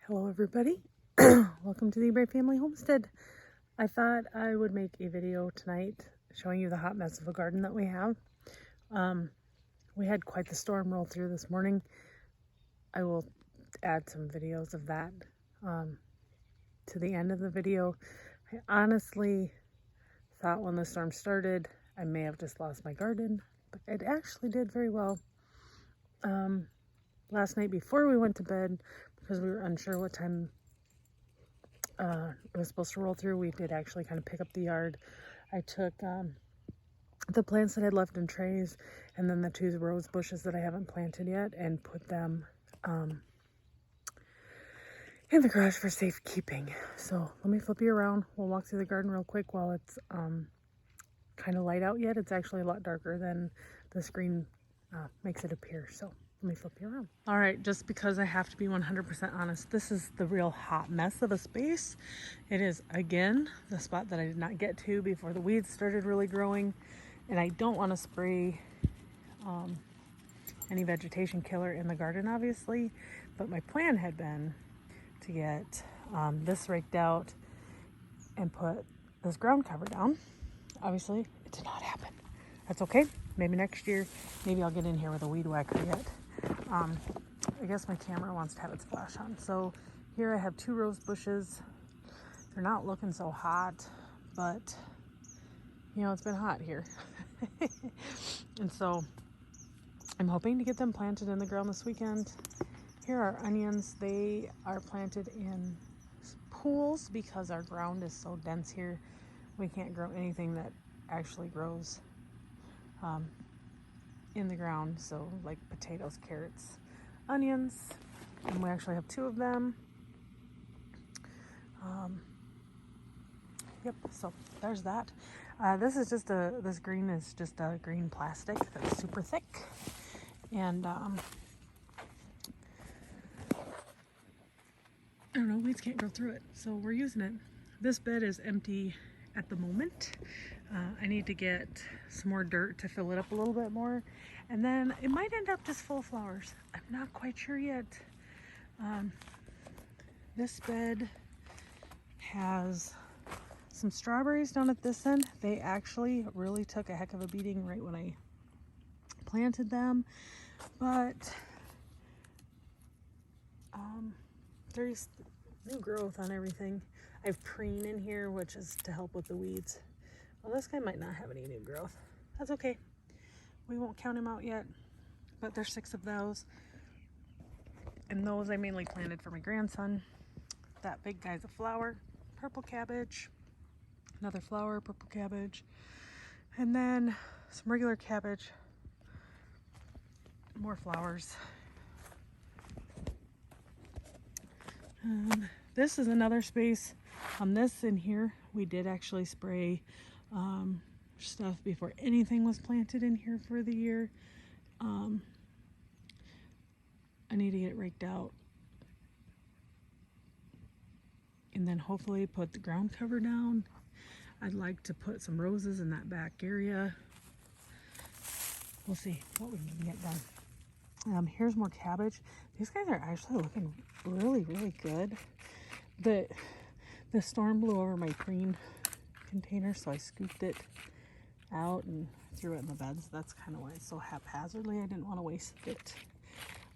Hello everybody, welcome to the Ebrey Family Homestead. I thought I would make a video tonight showing you the hot mess of a garden that we have. We had quite the storm roll through this morning. I will add some videos of that to the end of the video. I honestly thought when the storm started I may have just lost my garden, but it actually did very well. Last night before we went to bed, because we were unsure what time it was supposed to roll through, we did actually kind of pick up the yard. I took the plants that I had left in trays and then the 2 rose bushes that I haven't planted yet and put them in the garage for safekeeping. So let me flip you around. We'll walk through the garden real quick while it's kind of light out yet. It's actually a lot darker than the screen makes it appear. So let me flip you around. All right, just because I have to be 100% honest, this is the real hot mess of a space. It is, again, the spot that I did not get to before the weeds started really growing. And I don't want to spray any vegetation killer in the garden, obviously. But my plan had been to get this raked out and put this ground cover down. Obviously, it did not happen. That's okay. Maybe next year, maybe I'll get in here with a weed whacker yet. I guess my camera wants to have its flash on. So here I have 2 rose bushes. They're not looking so hot, but you know, it's been hot here. And so I'm hoping to get them planted in the ground this weekend. Here are onions. They are planted in pools because our ground is so dense here. We can't grow anything that actually grows in the ground. So like potatoes, carrots, onions, and we actually have 2 of them. Yep, so there's that. This green is just a green plastic that's super thick. And I don't know, weeds can't grow through it, so we're using it. This bed is empty at the moment. I need to get some more dirt to fill it up a little bit more, and then it might end up just full of flowers. I'm not quite sure yet. This bed has some strawberries down at this end. They actually really took a heck of a beating right when I planted them, but there's new growth on everything. I have preen in here, which is to help with the weeds. Well, this guy might not have any new growth. That's okay. We won't count him out yet, but there's 6 of those. And those I mainly planted for my grandson. That big guy's a flower, purple cabbage, another flower, purple cabbage, and then some regular cabbage, more flowers. This is another space. This in here, we did actually spray stuff before anything was planted in here for the year. I need to get it raked out and then hopefully put the ground cover down. I'd like to put some roses in that back area. We'll see what we can get done. Here's more cabbage. These guys are actually looking really, really good. The storm blew over my preen container, so I scooped it out and threw it in the beds. That's kind of why it's so haphazardly. I didn't want to waste it.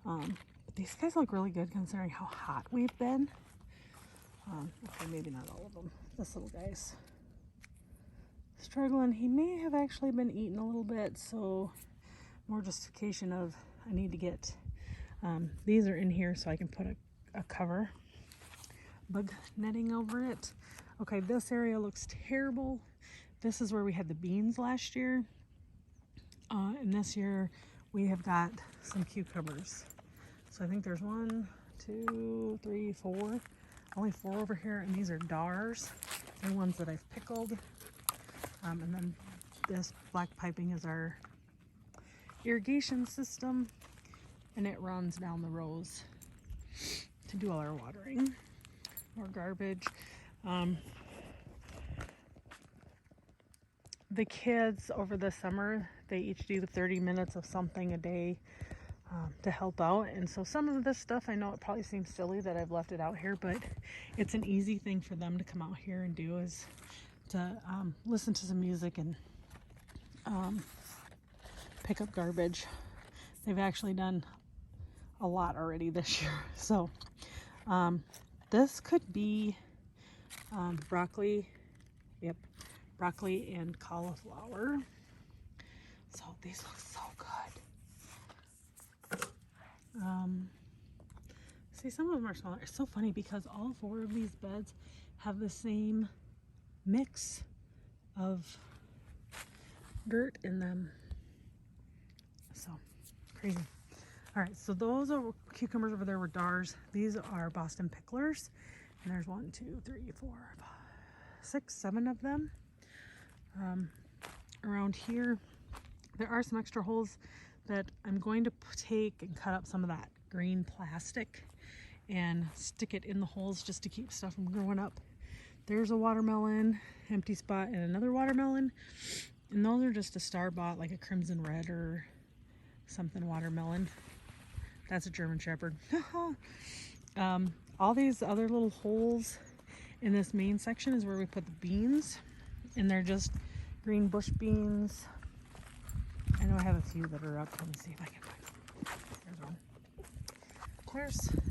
But these guys look really good considering how hot we've been. Okay, maybe not all of them. This little guy's struggling. He may have actually been eaten a little bit, so more justification of I need to get these are in here so I can put a cover, bug netting over it. Okay, this area looks terrible. This is where we had the beans last year, and this year we have got some cucumbers. So I think there's 1, 2, 3, 4, only 4 over here, and these are dars. They're ones that I've pickled. And then this black piping is our irrigation system, and it runs down the rows to do all our watering. More garbage. The kids over the summer, they each do 30 minutes of something a day. to help out. And so some of this stuff, I know it probably seems silly that I've left it out here, but it's an easy thing for them to come out here and do, is to listen to some music and pick up garbage. They've actually done a lot already this year. So this could be broccoli. Yep, broccoli and cauliflower. So these look so good. See, some of them are smaller. It's so funny because all 4 of these beds have the same mix of dirt in them. So crazy. All right, so those are cucumbers over there were Dars. These are Boston picklers, and there's 1, 2, 3, 4, 5, 6, 7 of them. Around here, there are some extra holes that I'm going to take and cut up some of that green plastic and stick it in the holes just to keep stuff from growing up. There's a watermelon, empty spot, and another watermelon. And those are just a Star-bought, like a crimson red or something watermelon. That's a German Shepherd. All these other little holes in this main section is where we put the beans. And they're just green bush beans. I know I have a few that are up. Let me see if I can find them. There's one.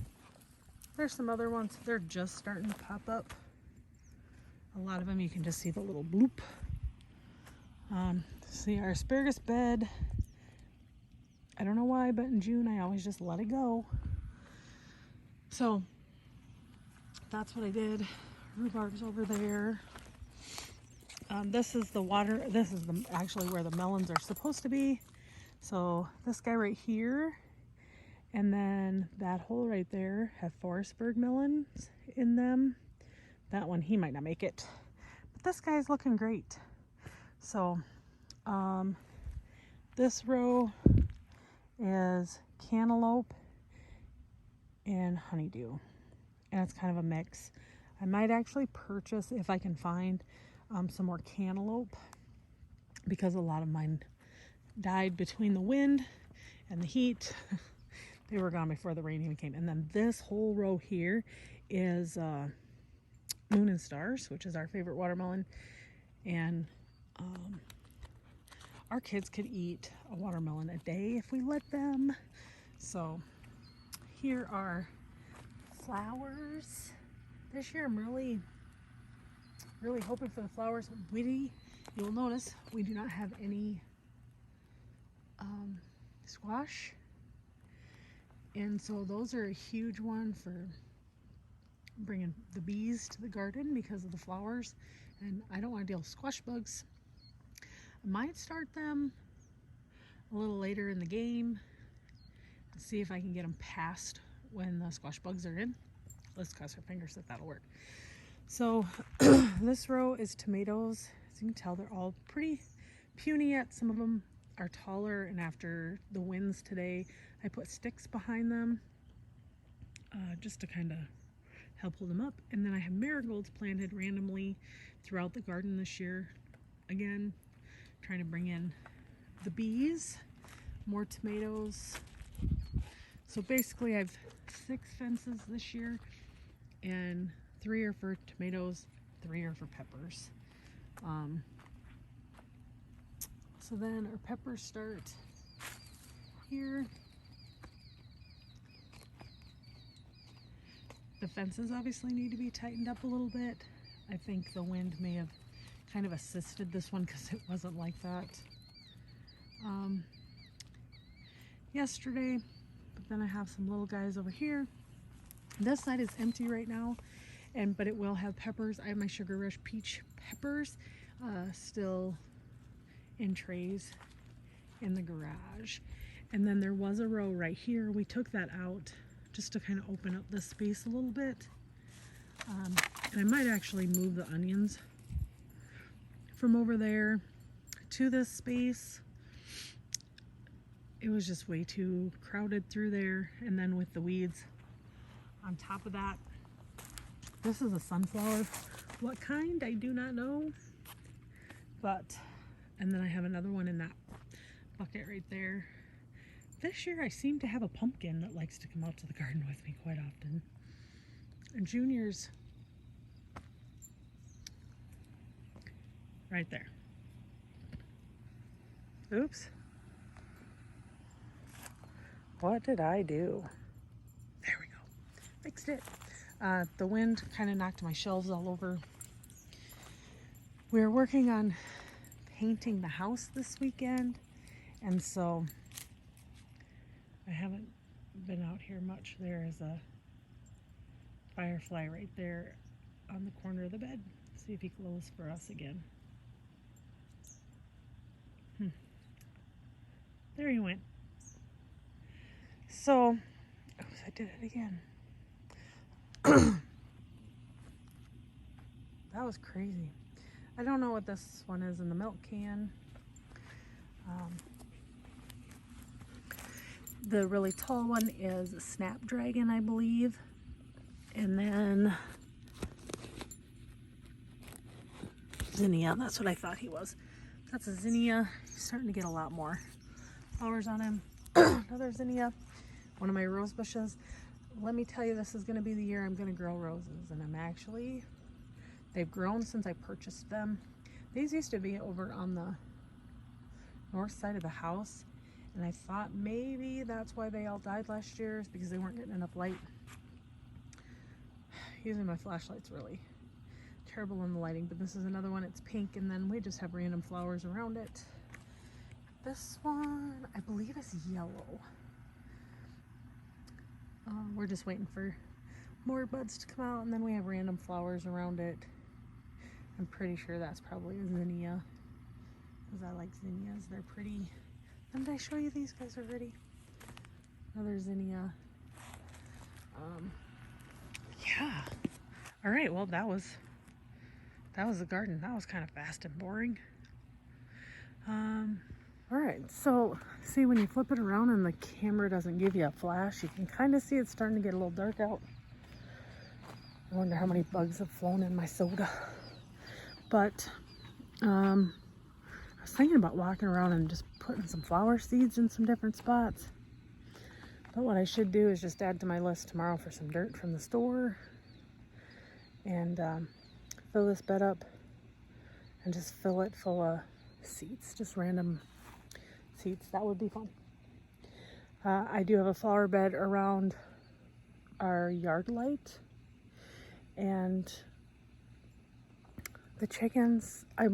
There's some other ones. They're just starting to pop up. A lot of them you can just see the little bloop. See our asparagus bed. I don't know why, but in June I always just let it go. So that's what I did. Rhubarb's over there. This is the water. This is actually where the melons are supposed to be. So this guy right here, and then that hole right there have Forestburg melons in them. That one, he might not make it, but this guy's looking great. So this row is cantaloupe and honeydew, and it's kind of a mix. I might actually purchase, if I can find some more cantaloupe, because a lot of mine died between the wind and the heat. They were gone before the rain even came. And then this whole row here is Moon and Stars, which is our favorite watermelon. And our kids could eat a watermelon a day if we let them. So here are flowers. This year I'm really hoping for the flowers. You'll notice we do not have any squash. And so those are a huge one for bringing the bees to the garden because of the flowers. And I don't want to deal with squash bugs. I might start them a little later in the game and see if I can get them past when the squash bugs are in. Let's cross our fingers that that'll work. So this row is tomatoes. As you can tell, they're all pretty puny yet. Some of them are taller, and after the winds today, I put sticks behind them just to kind of help hold them up. And then I have marigolds planted randomly throughout the garden this year. Again, trying to bring in the bees, more tomatoes. So basically I have 6 fences this year, and 3 are for tomatoes, 3 are for peppers. So then our peppers start here. The fences obviously need to be tightened up a little bit. I think the wind may have kind of assisted this one because it wasn't like that yesterday. But then I have some little guys over here. This side is empty right now, but it will have peppers. I have my Sugar Rush peach peppers still in trays in the garage. And then there was a row right here. We took that out just to kind of open up this space a little bit. And I might actually move the onions from over there to this space. It was just way too crowded through there. And then with the weeds on top of that, this is a sunflower. What kind, I do not know. But, and then I have another one in that bucket right there. this year I seem to have a pumpkin that likes to come out to the garden with me quite often. And Junior's right there. Oops. What did I do? There we go. Fixed it. The wind kind of knocked my shelves all over. We were working on painting the house this weekend, and so I haven't been out here much. There is a firefly right there on the corner of the bed. See if he glows for us again. There he went. So, oops, I did it again. That was crazy. I don't know what this one is in the milk can. The really tall one is a Snapdragon, I believe. And then zinnia, that's what I thought he was. That's a zinnia. He's starting to get a lot more flowers on him. Another zinnia, one of my rose bushes. Let me tell you, this is going to be the year I'm going to grow roses, and they've grown since I purchased them. These used to be over on the north side of the house, and I thought maybe that's why they all died last year, is because they weren't getting enough light. Using my flashlight's really terrible in the lighting, but this is another one. It's pink, and then we just have random flowers around it. This one, I believe, is yellow. We're just waiting for more buds to come out, and then we have random flowers around it. I'm pretty sure that's probably a zinnia, because I like zinnias. They're pretty. Didn't I show you these guys already? Another zinnia. Yeah. All right. Well, that was the garden. That was kind of fast and boring. All right, so see, when you flip it around and the camera doesn't give you a flash, you can kind of see it's starting to get a little dark out. I wonder how many bugs have flown in my soda. But I was thinking about walking around and just putting some flower seeds in some different spots. But what I should do is just add to my list tomorrow for some dirt from the store and fill this bed up and just fill it full of seeds, just random seeds. That would be fun. I do have a flower bed around our yard light, and the chickens, I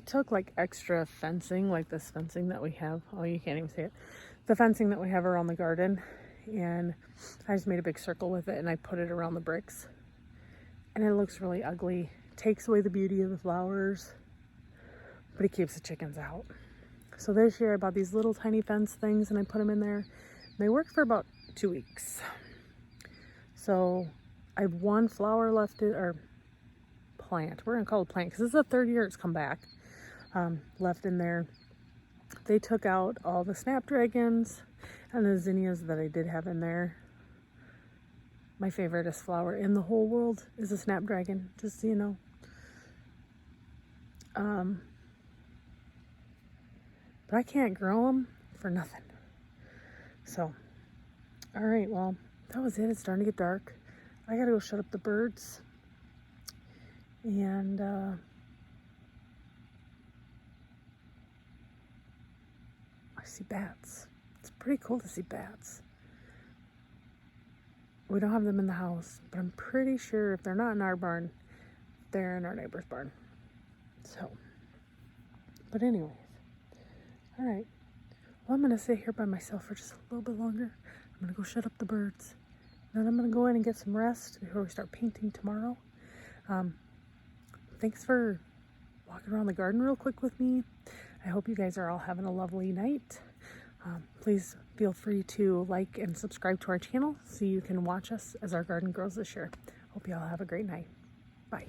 took like extra fencing, like this fencing that we have. Oh, you can't even see it. The fencing that we have around the garden, and I just made a big circle with it and I put it around the bricks, and it looks really ugly. Takes away the beauty of the flowers, but it keeps the chickens out. So this year I bought these little tiny fence things and I put them in there. They worked for about 2 weeks. So I have one flower left, or plant. We're gonna call it a plant because this is the third year it's come back. Left in there. They took out all the snapdragons and the zinnias that I did have in there. My favoriteest flower in the whole world is a snapdragon, just so you know. But I can't grow them for nothing. So, all right, well, that was it. It's starting to get dark. I gotta go shut up the birds. And I see bats. It's pretty cool to see bats. We don't have them in the house, but I'm pretty sure if they're not in our barn, they're in our neighbor's barn. So, but anyways, all right. Well, I'm going to sit here by myself for just a little bit longer. I'm going to go shut up the birds. Then I'm going to go in and get some rest before we start painting tomorrow. Thanks for walking around the garden real quick with me. I hope you guys are all having a lovely night. Please feel free to like and subscribe to our channel so you can watch us as our garden grows this year. Hope you all have a great night. Bye.